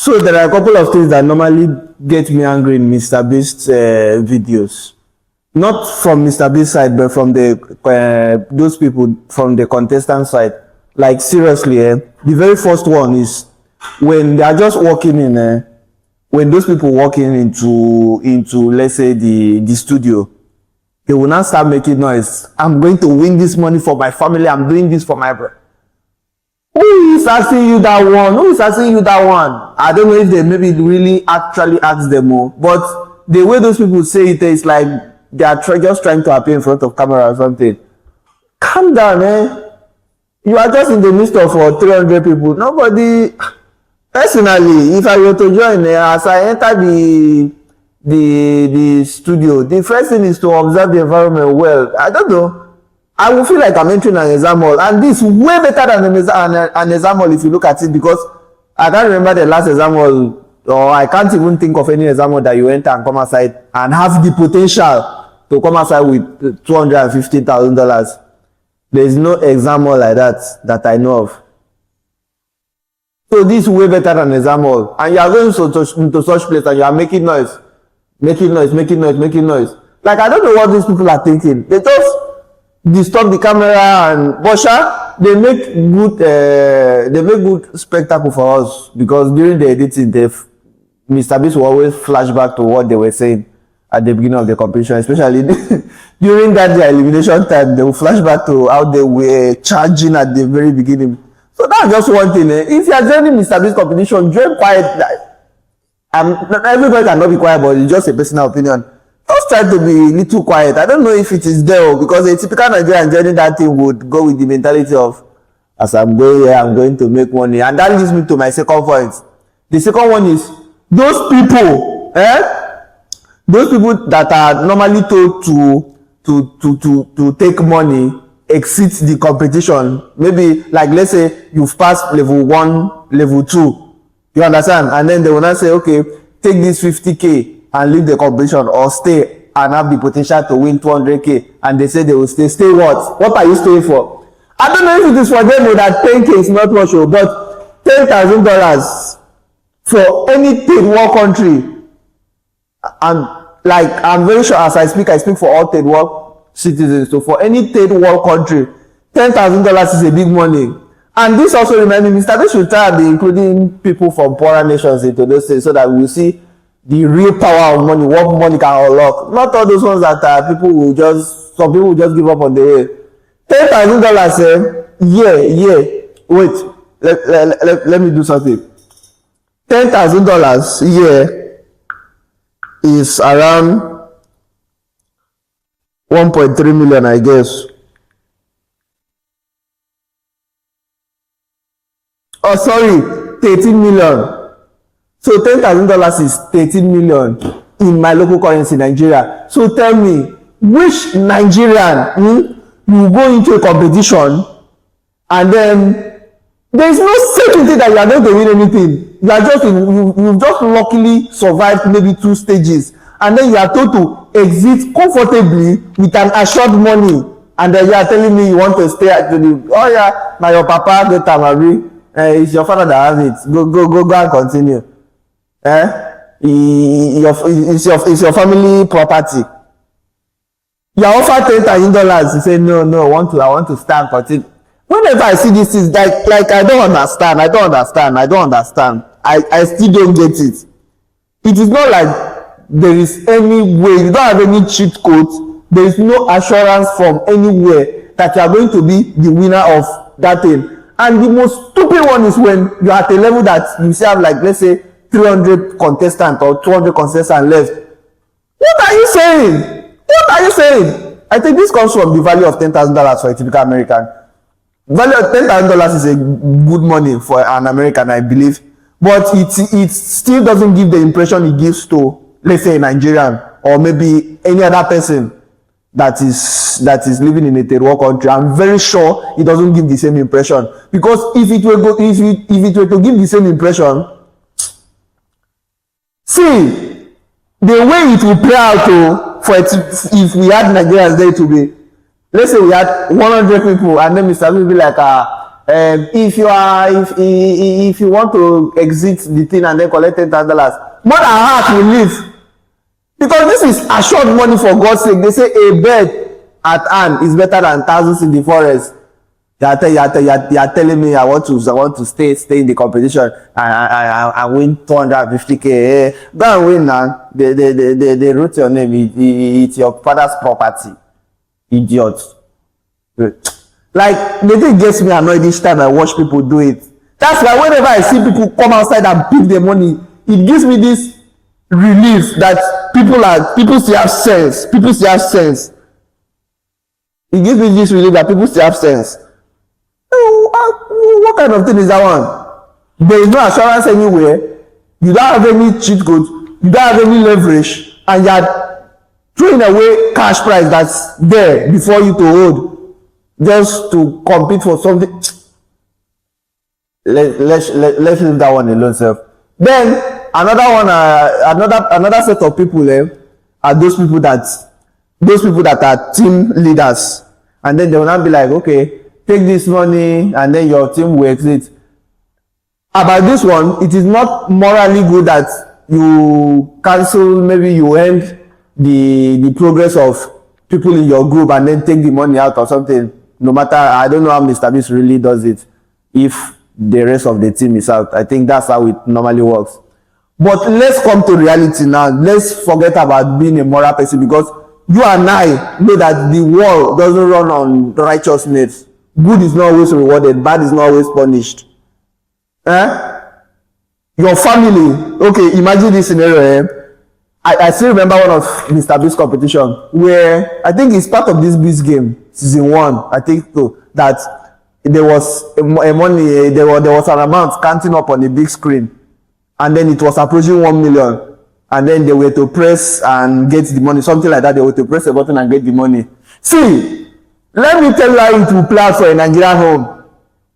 So there are a couple of things that normally get me angry in Mrbeast videos. Not from Mrbeast side, but from the those people from the contestant side. Like seriously, the very first one is when they are just walking in. When those people walking into let's say the studio, they will now start making noise. I'm going to win this money for my family. I'm doing this for my brother. Who is asking you that one? Who is asking you that one? I don't know if they maybe really actually ask them more, but the way those people say it is like they are just trying to appear in front of camera or something. Calm down, You are just in the midst of 300 people. Nobody. Personally, if I were to join, as I enter the studio, the first thing is to observe the environment well. I don't know. I will feel like I'm entering an exam hall, and this is way better than an exam hall if you look at it, because I can't remember the last exam hall, or I can't even think of any exam hall that you enter and come outside and have the potential to come outside with $250,000. There is no exam hall like that I know of. So this is way better than exam hall, and you are going into such place and you are making noise. Like I don't know what these people are thinking. They just disturb the camera, and Bosha, they make good spectacle for us, because during the editing, Mrbeast will always flash back to what they were saying at the beginning of the competition, especially during that their elimination time. They will flash back to how they were charging at the very beginning. So that's just one thing. If you are joining Mrbeast competition, join quiet. Everybody cannot be quiet, but it's just a personal opinion. Just try to be a little quiet. I don't know if it is there, because a typical Nigerian joining that thing would go with the mentality of, as I'm going here, I'm going to make money. And that leads me to my second point. The second one is those people, those people that are normally told to take money exit the competition. Maybe like, let's say you've passed level 1, level 2. You understand? And then they will not say, okay, take this 50K and leave the competition, or stay and have the potential to win 200K. And they say they will stay. Stay what? What are you staying for? I don't know if it is for them that 10K is not much, but $10,000 for any third world country. And like, I'm very sure as I speak for all third world citizens. So for any third world country, $10,000 is a big money. And this also reminds me, Mrbeast should try to be including people from poorer nations into those things, so that we will see the real power of money, what money can unlock. Not all those ones that some people will just give up on the way. $10,000, wait, let me do something. $10,000 is around 1.3 million, I guess. Oh, sorry, 13 million. So $10,000 is 13 million in my local currency, Nigeria. So tell me, which Nigerian will go into a competition and then there is no certainty that you are not going to win anything. You've just luckily survived maybe 2 stages, and then you are told to exit comfortably with an assured money, and then you are telling me you want to stay at now your papa get Tamari. It's your father that has it. Go and continue. It's your family property. You are offered $10,000. You say no, I want to stand, continue. Whenever I see this, is like I don't understand. I still don't get it. It is not like there is any way. You don't have any cheat code. There is no assurance from anywhere that you are going to be the winner of that thing. And the most stupid one is when you are at a level that you say have, like, let's say 300 contestants or 200 contestants left. What are you saying? I think this comes from the value of $10,000 for a typical American. Value of $10,000 is a good money for an American, I believe, but it still doesn't give the impression it gives to, let's say, a Nigerian or maybe any other person that is living in a third world country. I'm very sure it doesn't give the same impression, because if it were to give the same impression, see the way it will play out if we had Nigerians there to be, let's say we had 100 people and then Mr. will be like if you want to exit the thing and then collect $10,000, more than half will leave, because this is assured money. For God's sake, they say a bird at hand is better than thousands in the forest. You are telling me I want to stay in the competition and win 250k. Go and win now. They wrote your name. It's your father's property. Idiot. Like, the thing gets me annoyed each time I watch people do it. That's why whenever I see people come outside and pick the money, it gives me this relief that people still have sense. People still have sense. It gives me this relief that people still have sense. What kind of thing is that one? There is no assurance anywhere. You don't have any cheat code. You don't have any leverage, and you are throwing away cash price that's there before you to hold, just to compete for something. Let's leave that one alone, self. Then another one, another set of people are those people that are team leaders, and then they will not be like, okay, take this money and then your team will exit. About this one, it is not morally good that you cancel, maybe you end the progress of people in your group and then take the money out or something. No matter, I don't know how Mrbeast really does it. If the rest of the team is out, I think that's how it normally works. But let's come to reality now. Let's forget about being a moral person, because you and I know that the world doesn't run on righteousness. Good is not always rewarded, bad is not always punished. Your family, okay, imagine this scenario. I still remember one of Mrbeast competition where I think it's part of this Beast game, season 1, I think so, that there was a money, there was an amount counting up on the big screen, and then it was approaching 1 million, and then they were to press and get the money, something like that. They were to press a button and get the money. See, let me tell you how it will play out for a Nigerian home.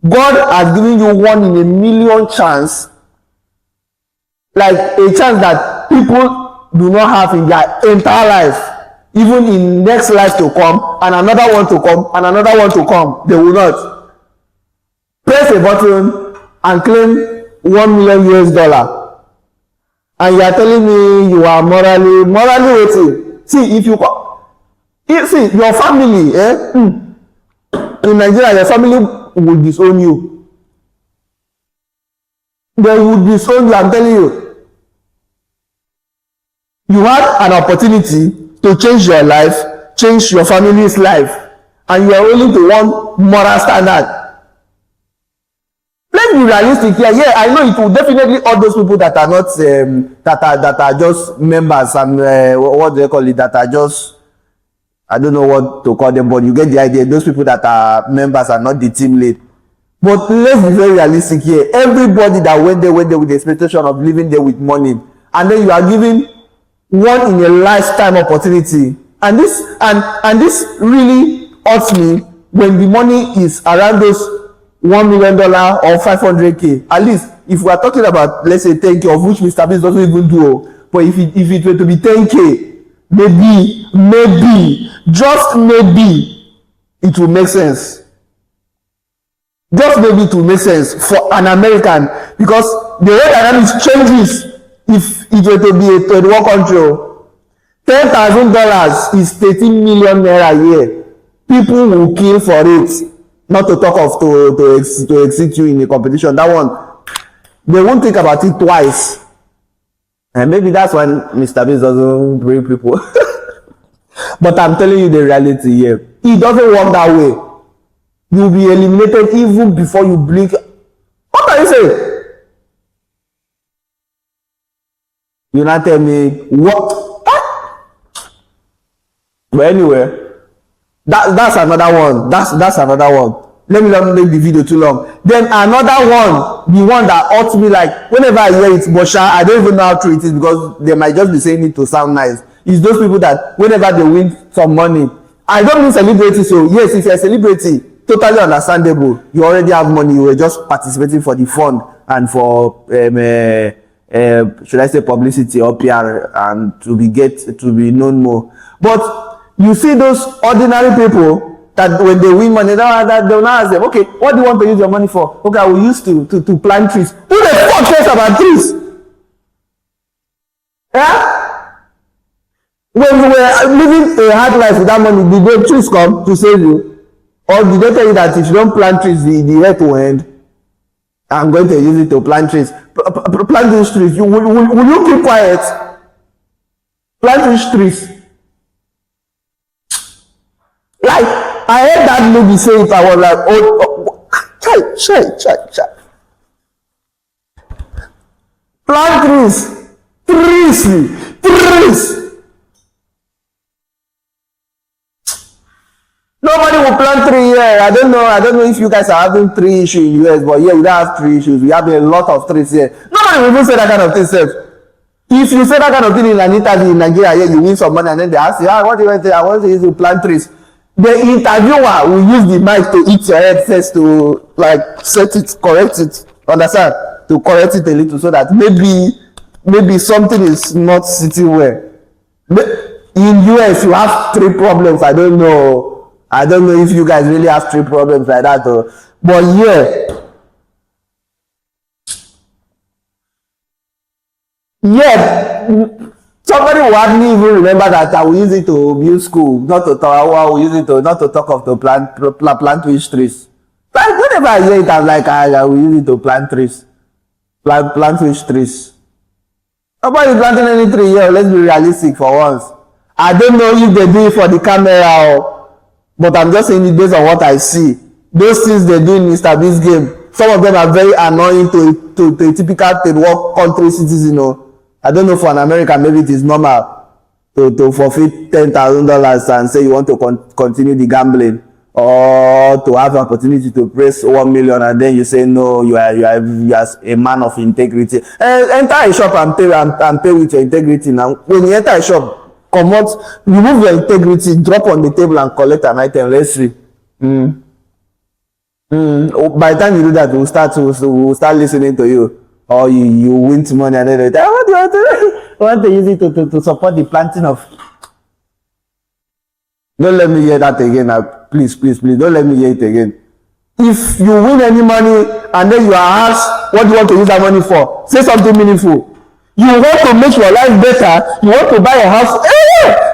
God has given you 1 in a million chance, like a chance that people do not have in their entire life, even in next life to come, and another one to come, and another one to come. They will not. Press a button and claim $1 million, and you are telling me you are morally waiting. See, if your family, in Nigeria, your family will disown you. They will disown you, I'm telling you. You had an opportunity to change your life, change your family's life, and you are willing to want moral standard. Let's be realistic here. Yeah, I know it will definitely all those people that are not that are just members and what do they call it? That are just, I don't know what to call them, but you get the idea. Those people that are members are not the team lead. But let's be very realistic here. Everybody that went there with the expectation of living there with money, and then you are giving 1 in a lifetime opportunity. And this really hurts me when the money is around those $1 million or 500k. At least if we are talking about, let's say 10k, of which Mrbeast doesn't even do, but if it were to be 10k, maybe, just maybe, it will make sense. Just maybe it will make sense for an American, because the way dynamics changes if it were to be a third world country. $10,000 is 13 million naira a year. People will kill for it. Not to talk of to exit you in a competition. That one, they won't think about it twice. And maybe that's why Mrbeast doesn't bring people. But I'm telling you the reality here. It doesn't work that way. You'll be eliminated even before you blink. What are you saying? You not tell me what? But anyway, that's another one. That's another one. Let me not make the video too long. Then another one, the one that hurts me, like whenever I hear it, but I don't even know how true it is, because they might just be saying it to sound nice. It's those people that whenever they win some money, I don't mean celebrity. So yes, if you're a celebrity, totally understandable. You already have money. You were just participating for the fund and for should I say publicity or PR, and to be known more. But you see those ordinary people that when they win money, they'll now ask them, okay, what do you want to use your money for? Okay, I will use to plant trees. Who the fuck cares about trees? Yeah? When you were living a hard life without money, did the trees come to save you? Or did they tell you that if you don't plant trees, the earth will end? I'm going to use it to plant trees. Plant these trees. Will you keep quiet? Plant these trees. Like, I heard that lady say it, I was like, oh chai. Plant trees. Nobody will plant tree here. I don't know if you guys are having tree issue in US, but here we don't have tree issues. We have a lot of trees here. Nobody will even say that kind of thing, sir. If you say that kind of thing in an interview in Nigeria, here you win some money and then they ask you, what do you want to say? I want to use to plant trees. The interviewer will use the mic to hit your head first to like set it, correct it, understand? To correct it a little so that maybe something is not sitting well. But in US, you have three problems. I don't know if you guys really have three problems like that, though. But somebody will hardly even remember that I will use it to build school, not to talk. I will use it to not to talk of the plant which trees. Like whenever I hear it, I'm like, I will use it to plant trees, plant which trees. Nobody is planting any tree here. Let's be realistic for once. I don't know if they do it for the camera, but I'm just saying it based on what I see. Those things they do in Mrbeast game, some of them are very annoying to a typical third world country citizen. I don't know, for an American, maybe it is normal to forfeit $10,000 and say you want to continue the gambling, or to have an opportunity to press 1 million and then you say no, you are a man of integrity. Enter a shop and pay with your integrity. Now, when you enter a shop, remove your integrity, drop on the table and collect an item. Let's see. By the time you do that, we'll start listening to you. Or you win some money and then they what do you want to I want to use it to support the planting of. Don't let me hear that again now. Please, don't let me hear it again. If you win any money and then you are asked what do you want to use that money for, say something meaningful. You want to make your life better, you want to buy a house.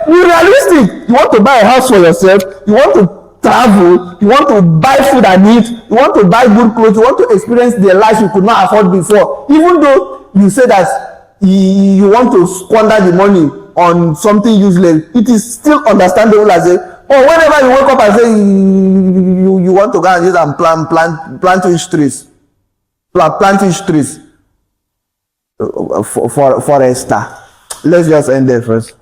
Be realistic. You want to buy a house for yourself, you want to travel, you want to buy food and eat, you want to buy good clothes, you want to experience the life you could not afford before. Even though you say that you want to squander the money on something useless, it is still understandable as a, whenever you wake up and say you want to go and use and plant which trees. Plant which trees. Forester. Let's just end there first.